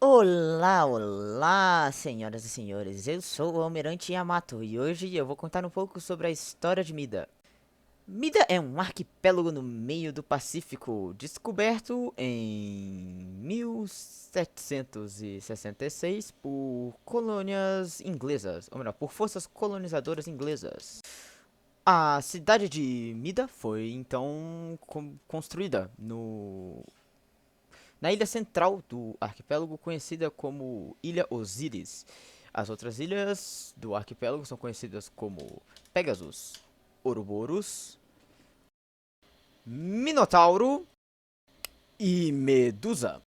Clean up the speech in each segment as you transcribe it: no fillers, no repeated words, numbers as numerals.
Olá, olá, senhoras e senhores. Eu sou o Almirante Yamato e hoje eu vou contar um pouco sobre a história de Mida. Mida é um arquipélago no meio do Pacífico, descoberto em 1766 por colônias inglesas, ou melhor, por forças colonizadoras inglesas. A cidade de Mida foi então construída na ilha central do arquipélago, conhecida como Ilha Osíris. As outras ilhas do arquipélago são conhecidas como Pegasus, Ouroboros, Minotauro e Medusa.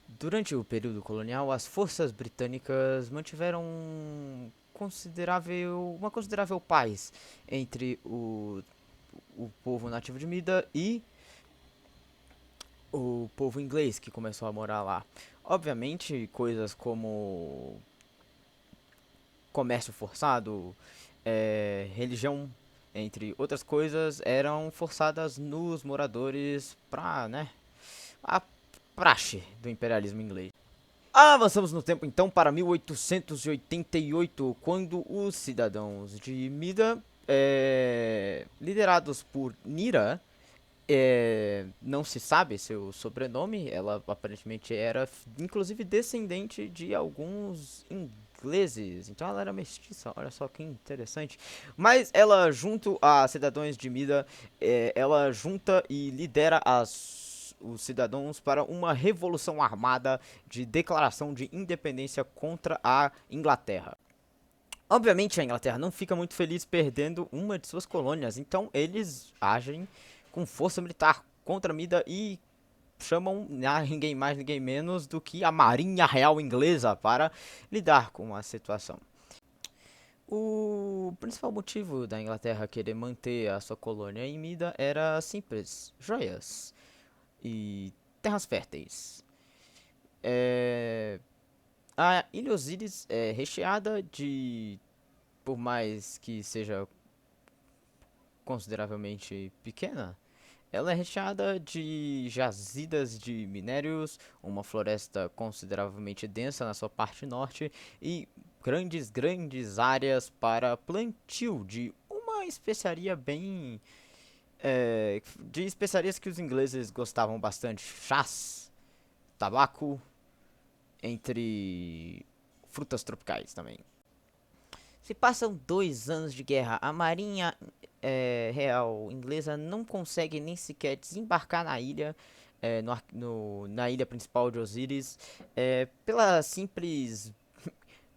Durante o período colonial, as forças britânicas mantiveram uma considerável paz entre o povo nativo de Mida e o povo inglês que começou a morar lá. Obviamente, coisas como comércio forçado, religião, entre outras coisas, eram forçadas nos moradores pra, né, a praxe do imperialismo inglês. Avançamos no tempo então para 1888, quando os cidadãos de Mida, liderados por Nira, não se sabe seu sobrenome, ela aparentemente era inclusive descendente de alguns ingleses, então ela era mestiça, olha só que interessante. Mas ela, junto a cidadãos de Mida, ela junta e lidera os cidadãos para uma revolução armada de declaração de independência contra a Inglaterra. Obviamente a Inglaterra não fica muito feliz perdendo uma de suas colônias, então eles agem com força militar contra Mida e chamam ninguém mais, ninguém menos do que a Marinha Real Inglesa para lidar com a situação. O principal motivo da Inglaterra querer manter a sua colônia em Mida era simples: joias e terras férteis. É... A Ilha Osíris é recheada de, por mais que seja consideravelmente pequena, ela é recheada de jazidas de minérios, uma floresta consideravelmente densa na sua parte norte e grandes áreas para plantio de uma especiaria bem. De especiarias que os ingleses gostavam bastante: chás, tabaco, entre frutas tropicais também. Se passam 2 anos de guerra, a Marinha Real Inglesa não consegue nem sequer desembarcar na ilha, na ilha principal de Osiris, pela simples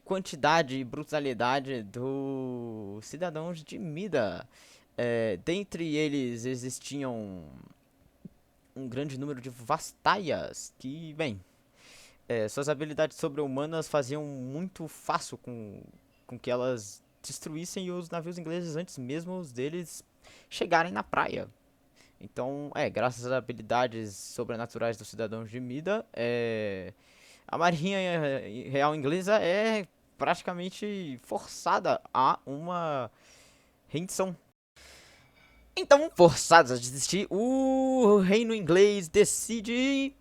quantidade e brutalidade dos cidadãos de Mida. Dentre eles existiam um grande número de vastaias que, bem, suas habilidades sobre-humanas faziam muito fácil com que elas destruíssem os navios ingleses antes mesmo deles chegarem na praia. Então, graças às habilidades sobrenaturais dos cidadãos de Mida, a Marinha Real Inglesa é praticamente forçada a uma rendição. Então, forçados a desistir, o reino inglês decide,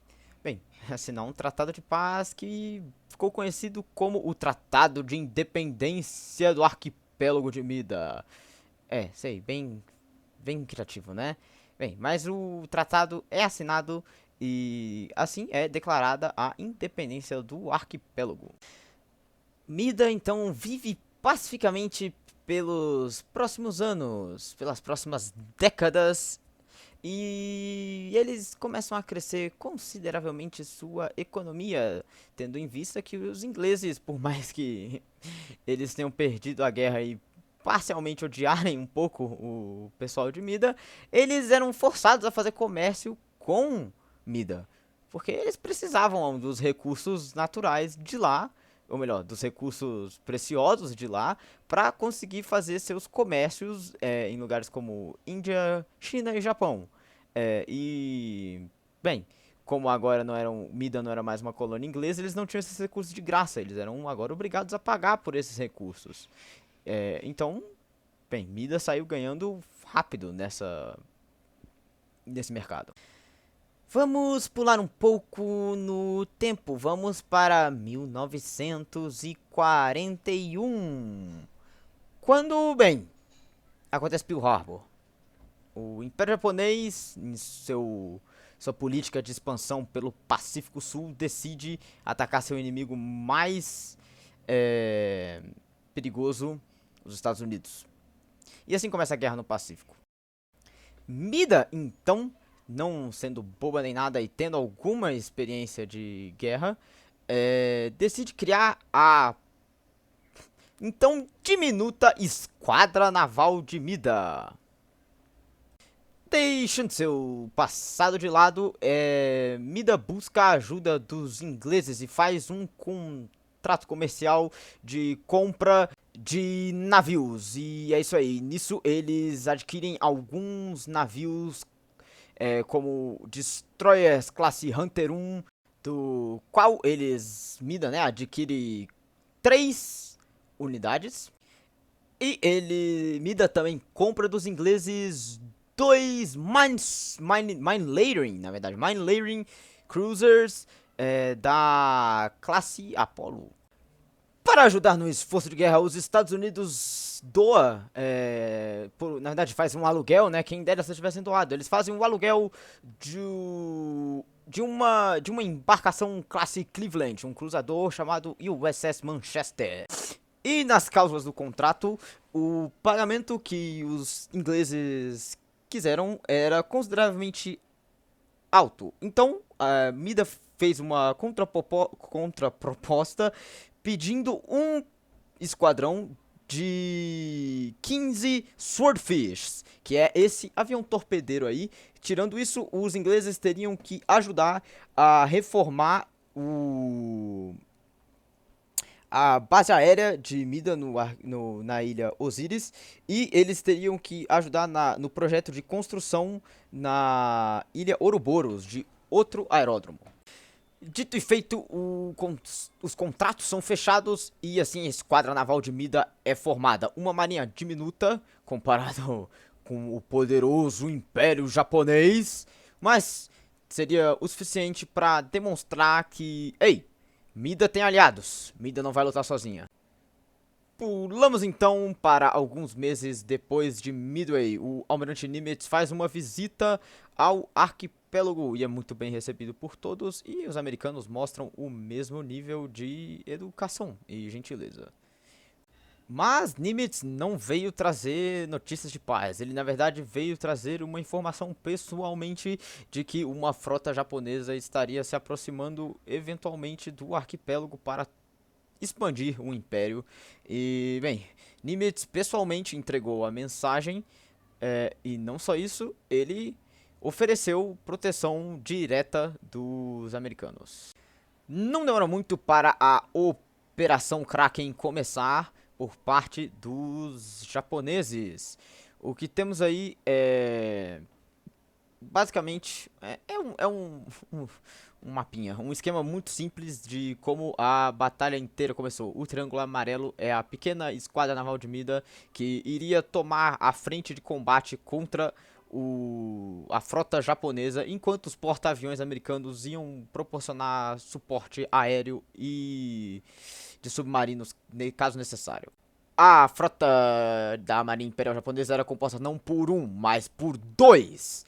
bem, assinar um tratado de paz que ficou conhecido como o Tratado de Independência do Arquipélago de Mida. Sei, bem criativo, né? Bem, mas o tratado é assinado e assim é declarada a independência do arquipélago. Mida então vive pacificamente pelos próximos anos, pelas próximas décadas, e eles começam a crescer consideravelmente sua economia, tendo em vista que os ingleses, por mais que eles tenham perdido a guerra e parcialmente odiarem um pouco o pessoal de Mida, eles eram forçados a fazer comércio com Mida, porque eles precisavam dos recursos naturais de lá, ou melhor, dos recursos preciosos de lá, para conseguir fazer seus comércios em lugares como Índia, China e Japão. E, bem, como agora Mida não era mais uma colônia inglesa, eles não tinham esses recursos de graça, eles eram agora obrigados a pagar por esses recursos. Então, bem, Mida saiu ganhando rápido nesse mercado. Vamos pular um pouco no tempo. Vamos para 1941. Quando, bem, acontece Pearl Harbor. O Império Japonês, em sua política de expansão pelo Pacífico Sul, decide atacar seu inimigo mais perigoso, os Estados Unidos. E assim começa a guerra no Pacífico. Mida, então, não sendo boba nem nada e tendo alguma experiência de guerra, decide criar a então diminuta Esquadra Naval de Mida. Deixando seu passado de lado, Mida busca a ajuda dos ingleses e faz um contrato comercial de compra de navios. E é isso aí. Nisso eles adquirem alguns navios como destroyers classe Hunter 1, do qual Mida, né, adquire 3 unidades. E Mida também compra dos ingleses 2 Mine Layering Cruisers da classe Apollo. Para ajudar no esforço de guerra, os Estados Unidos na verdade faz um aluguel, né? Quem dera se tivessem doado. Eles fazem um aluguel de uma embarcação classe Cleveland, um cruzador chamado USS Manchester. E nas cláusulas do contrato, o pagamento que os ingleses quiseram era consideravelmente alto. Então, a Mida fez uma contraproposta pedindo um esquadrão de 15 Swordfish, que é esse avião torpedeiro aí. Tirando isso, os ingleses teriam que ajudar a reformar a base aérea de Mida na ilha Osiris, e eles teriam que ajudar no projeto de construção na ilha Ouroboros de outro aeródromo. Dito e feito, os contratos são fechados e assim a Esquadra Naval de Mida é formada. Uma marinha diminuta comparado com o poderoso Império Japonês, mas seria o suficiente para demonstrar que, ei, Mida tem aliados, Mida não vai lutar sozinha. Pulamos então para alguns meses depois de Midway. O Almirante Nimitz faz uma visita ao arquipélago e é muito bem recebido por todos, e os americanos mostram o mesmo nível de educação e gentileza. Mas Nimitz não veio trazer notícias de paz. Ele, na verdade, veio trazer uma informação pessoalmente de que uma frota japonesa estaria se aproximando eventualmente do arquipélago para expandir o império. E, bem, Nimitz pessoalmente entregou a mensagem, e não só isso, ele ofereceu proteção direta dos americanos. Não demora muito para a Operação Kraken começar por parte dos japoneses. O que temos aí basicamente um mapinha, um esquema muito simples de como a batalha inteira começou. O Triângulo Amarelo é a pequena esquadra naval de Mida que iria tomar a frente de combate contra a frota japonesa, enquanto os porta-aviões americanos iam proporcionar suporte aéreo e de submarinos, caso necessário. A frota da Marinha Imperial Japonesa era composta não por um, mas por 2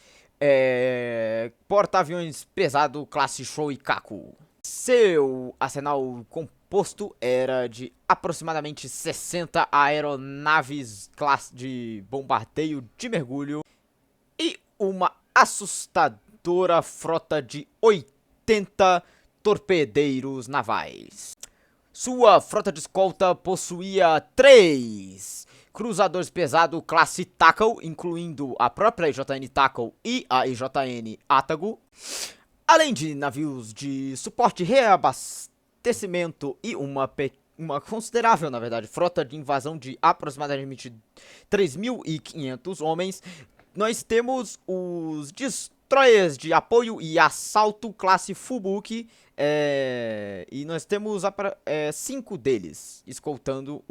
porta-aviões pesado classe Shoikaku. Seu arsenal composto era de aproximadamente 60 aeronaves classe de bombardeio de mergulho e uma assustadora frota de 80 torpedeiros navais. Sua frota de escolta possuía 3 cruzadores pesados classe Tackle, incluindo a própria IJN Tackle e a IJN Atago, além de navios de suporte e reabastecimento e uma considerável, na verdade, frota de invasão de aproximadamente 3.500 homens. Nós temos os destroyers de apoio e assalto classe Fubuki, e nós temos 5 deles escoltando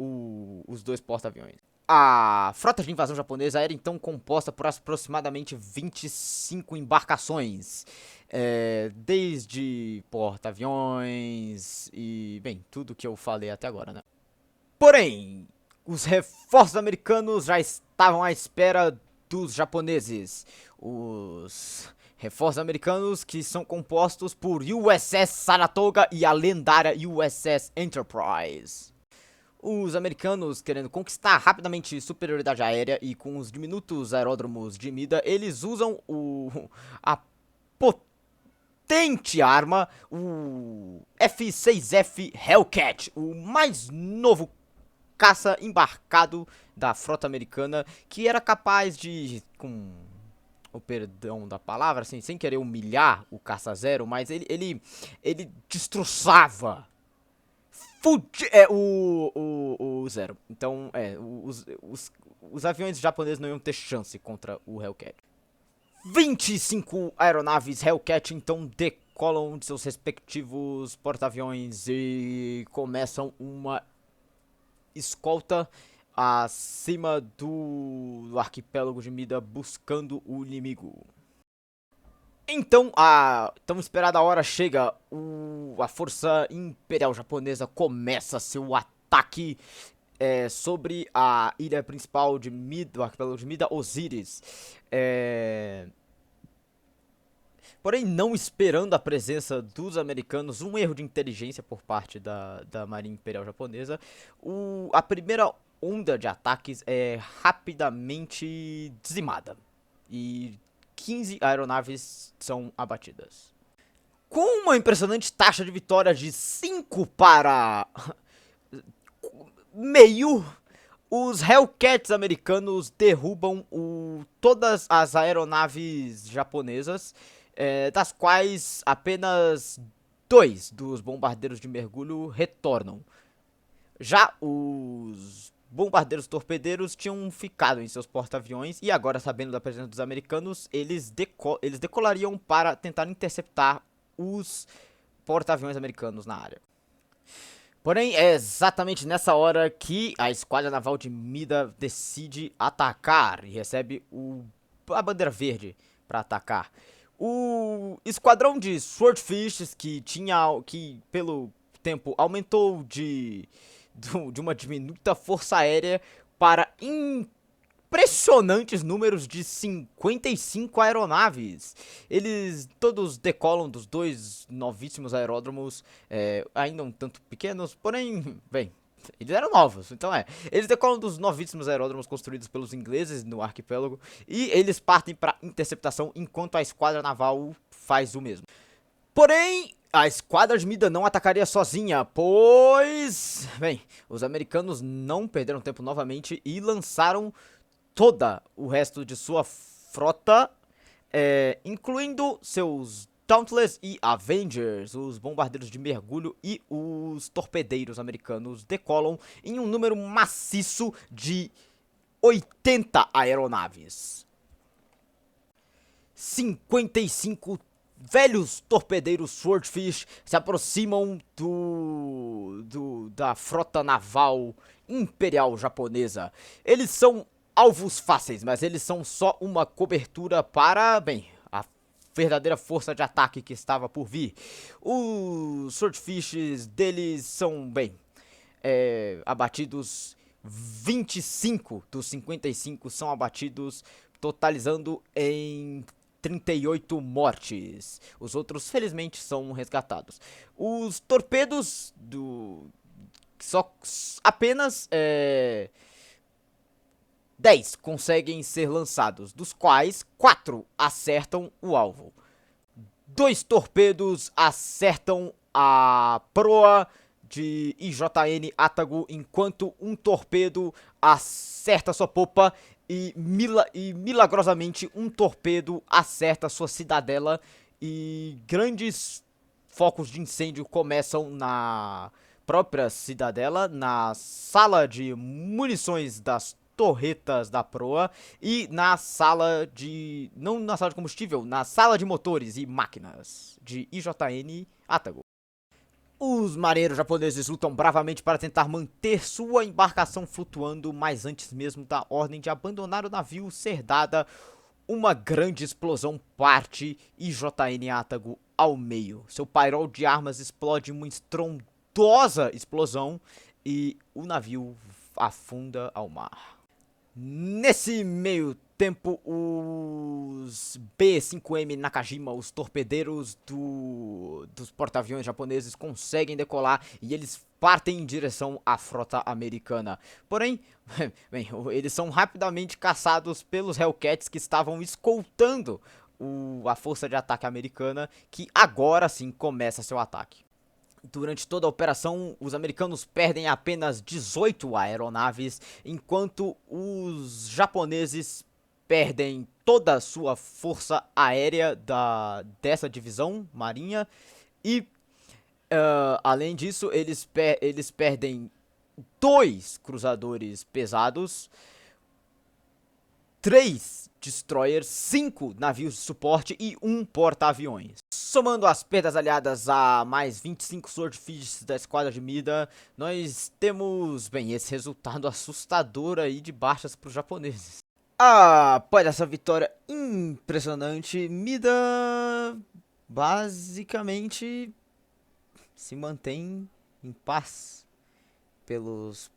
os 2 porta-aviões. A frota de invasão japonesa era então composta por aproximadamente 25 embarcações, desde porta-aviões e, bem, tudo que eu falei até agora, né? Porém, os reforços americanos já estavam à espera dos japoneses. Os reforços americanos que são compostos por USS Saratoga e a lendária USS Enterprise. Os americanos, querendo conquistar rapidamente superioridade aérea e com os diminutos aeródromos de Mida, eles usam a potente arma, o F-6F Hellcat, o mais novo caça embarcado da frota americana, que era capaz de, com o perdão da palavra, assim, sem querer humilhar o caça-zero, mas ele destroçava o Zero. Então, os aviões japoneses não iam ter chance contra o Hellcat. 25 aeronaves Hellcat então decolam de seus respectivos porta-aviões e começam uma escolta acima do arquipélago de Mida buscando o inimigo. Então, a tão esperada hora chega, a força imperial japonesa começa seu ataque sobre a ilha principal de Mida, o arquipélago de Mida, Osiris. Porém, não esperando a presença dos americanos, um erro de inteligência por parte da Marinha Imperial Japonesa, a primeira onda de ataques é rapidamente dizimada. E 15 aeronaves são abatidas. Com uma impressionante taxa de vitória de 5 para meio, os Hellcats americanos derrubam todas as aeronaves japonesas, das quais apenas 2 dos bombardeiros de mergulho retornam. Já os bombardeiros torpedeiros tinham ficado em seus porta-aviões e agora, sabendo da presença dos americanos, eles decolariam para tentar interceptar os porta-aviões americanos na área. Porém, é exatamente nessa hora que a Esquadra Naval de Mida decide atacar e recebe a bandeira verde para atacar. O esquadrão de Swordfish, que pelo tempo aumentou de uma diminuta força aérea para impressionantes números de 55 aeronaves. Eles todos decolam dos 2 novíssimos aeródromos, ainda um tanto pequenos, porém, bem, eles eram novos, então eles decolam dos novíssimos aeródromos construídos pelos ingleses no arquipélago e eles partem para interceptação enquanto a esquadra naval faz o mesmo. Porém, a esquadra de Mida não atacaria sozinha, pois, bem, os americanos não perderam tempo novamente e lançaram toda o resto de sua frota, incluindo seus Dauntless e Avengers, os bombardeiros de mergulho e os torpedeiros americanos decolam em um número maciço de 80 aeronaves. 55 velhos torpedeiros Swordfish se aproximam da frota naval imperial japonesa. Eles são alvos fáceis, mas eles são só uma cobertura para, bem, a verdadeira força de ataque que estava por vir. Os Swordfishes deles são, bem, abatidos. 25 dos 55 são abatidos, totalizando em 38 mortes. Os outros, felizmente, são resgatados. Os torpedos apenas 10 conseguem ser lançados, dos quais 4 acertam o alvo. 2 torpedos acertam a proa de IJN Atago, enquanto um torpedo acerta sua popa e milagrosamente um torpedo acerta sua cidadela e grandes focos de incêndio começam na própria cidadela, na sala de munições das torretas da proa e na sala de... não na sala de combustível, na sala de motores e máquinas de IJN Atago. Os marinheiros japoneses lutam bravamente para tentar manter sua embarcação flutuando, mas antes mesmo da ordem de abandonar o navio ser dada, uma grande explosão parte e JN Atago ao meio. Seu pairol de armas explode em uma estrondosa explosão e o navio afunda ao mar. Nesse meio tempo, os B-5M Nakajima, os torpedeiros dos porta-aviões japoneses, conseguem decolar e eles partem em direção à frota americana. Porém, bem, eles são rapidamente caçados pelos Hellcats que estavam escoltando a força de ataque americana, que agora sim começa seu ataque. Durante toda a operação, os americanos perdem apenas 18 aeronaves, enquanto os japoneses perdem toda a sua força aérea dessa divisão marinha e, além disso, eles perdem 2 cruzadores pesados, 3 destroyers, 5 navios de suporte e 1 porta-aviões. Somando as perdas aliadas a mais 25 Swordfish da esquadra de Mida, nós temos, bem, esse resultado assustador aí de baixas para os japoneses. Após essa vitória impressionante, Mida basicamente se mantém em paz pelas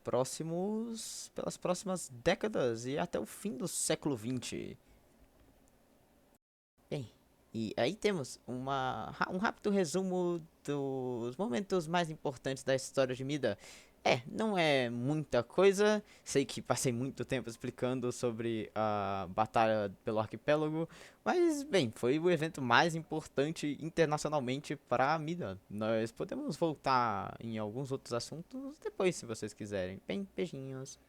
próximas décadas e até o fim do século XX. Bem, e aí temos um rápido resumo dos momentos mais importantes da história de Mida. Não é muita coisa, sei que passei muito tempo explicando sobre a batalha pelo arquipélago, mas bem, foi o evento mais importante internacionalmente para Mida. Nós podemos voltar em alguns outros assuntos depois, se vocês quiserem. Bem, beijinhos.